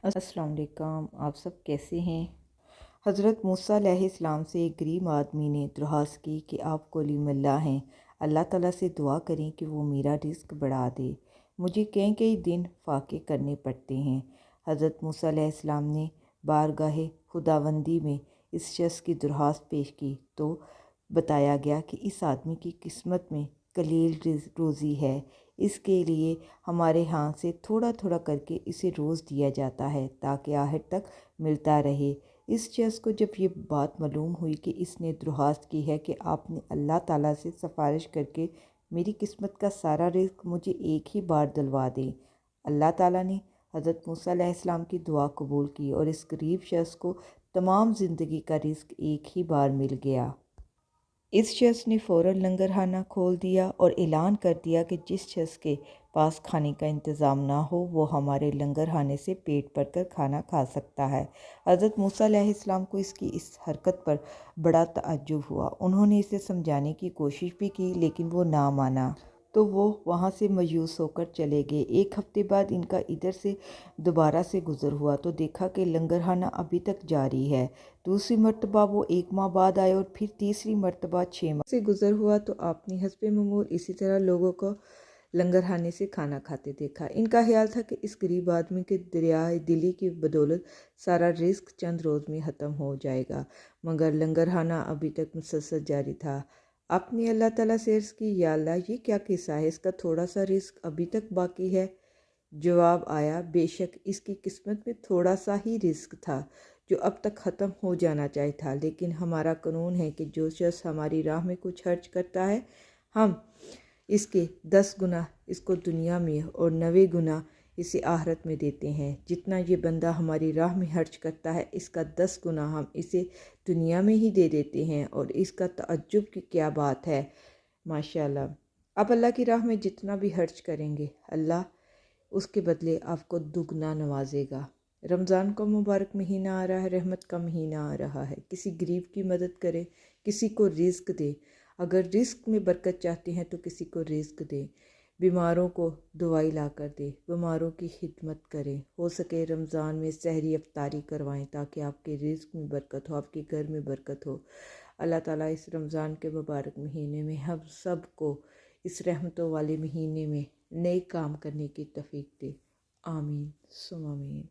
السلام علیکم، آپ سب کیسے ہیں؟ حضرت موسیٰ علیہ السلام سے ایک غریب آدمی نے درخواست کی کہ آپ کلیم اللہ ہیں، اللہ تعالیٰ سے دعا کریں کہ وہ میرا رزق بڑھا دے، مجھے کئی دن فاقے کرنے پڑتے ہیں۔ حضرت موسیٰ علیہ السلام نے بارگاہ خداوندی میں اس شخص کی درخواست پیش کی تو بتایا گیا کہ اس آدمی کی قسمت میں قلیل روزی ہے، اس کے لیے ہمارے ہاں سے تھوڑا تھوڑا کر کے اسے روز دیا جاتا ہے تاکہ آخر تک ملتا رہے۔ اس شخص کو جب یہ بات معلوم ہوئی کہ اس نے درخواست کی ہے کہ آپ نے اللہ تعالیٰ سے سفارش کر کے میری قسمت کا سارا رزق مجھے ایک ہی بار دلوا دیں، اللہ تعالیٰ نے حضرت موسیٰ علیہ السلام کی دعا قبول کی اور اس غریب شخص کو تمام زندگی کا رزق ایک ہی بار مل گیا۔ اس شخص نے فوراً لنگر خانہ کھول دیا اور اعلان کر دیا کہ جس شخص کے پاس کھانے کا انتظام نہ ہو وہ ہمارے لنگر خانے سے پیٹ بھر کر کھانا کھا سکتا ہے۔ حضرت موسیٰ علیہ السلام کو اس کی اس حرکت پر بڑا تعجب ہوا۔ انہوں نے اسے سمجھانے کی کوشش بھی کی لیکن وہ نہ مانا تو وہ وہاں سے مایوس ہو کر چلے گئے۔ ایک ہفتے بعد ان کا ادھر سے دوبارہ سے گزر ہوا تو دیکھا کہ لنگر خانہ ابھی تک جاری ہے۔ دوسری مرتبہ وہ 1 ماہ بعد آئے اور پھر تیسری مرتبہ 6 ماہ سے گزر ہوا تو آپ نے حسب معمول اسی طرح لوگوں کو لنگر خانے سے کھانا کھاتے دیکھا۔ ان کا خیال تھا کہ اس غریب آدمی کے دریائے دلی کی بدولت سارا رزق چند روز میں ختم ہو جائے گا، مگر لنگر خانہ ابھی تک مسلسل جاری تھا۔ آپ نے اللہ تعالیٰ سے عرض کی، یا اللہ یہ کیا قصہ ہے، اس کا تھوڑا سا رزق ابھی تک باقی ہے؟ جواب آیا، بے شک اس کی قسمت میں تھوڑا سا ہی رزق تھا جو اب تک ختم ہو جانا چاہیے تھا، لیکن ہمارا قانون ہے کہ جو شخص ہماری راہ میں کچھ خرچ کرتا ہے ہم اس کے 10 گنا اس کو دنیا میں اور 90 گنا اسے آخرت میں دیتے ہیں۔ جتنا یہ بندہ ہماری راہ میں خرچ کرتا ہے اس کا 10 گنا ہم اسے دنیا میں ہی دے دیتے ہیں، اور اس کا تعجب کی کیا بات ہے، ماشاءاللہ۔ آپ اللہ کی راہ میں جتنا بھی خرچ کریں گے اللہ اس کے بدلے آپ کو دگنا نوازے گا۔ رمضان کا مبارک مہینہ آ رہا ہے، رحمت کا مہینہ آ رہا ہے، کسی غریب کی مدد کریں، کسی کو رزق دیں۔ اگر رزق میں برکت چاہتے ہیں تو کسی کو رزق دیں، بیماروں کو دوائی لا کر دیں، بیماروں کی خدمت کریں، ہو سکے رمضان میں سحری افطاری کروائیں تاکہ آپ کے رزق میں برکت ہو، آپ کے گھر میں برکت ہو۔ اللہ تعالیٰ اس رمضان کے مبارک مہینے میں ہم سب کو اس رحمتوں والے مہینے میں نئے کام کرنے کی توفیق دے، آمین ثم آمین۔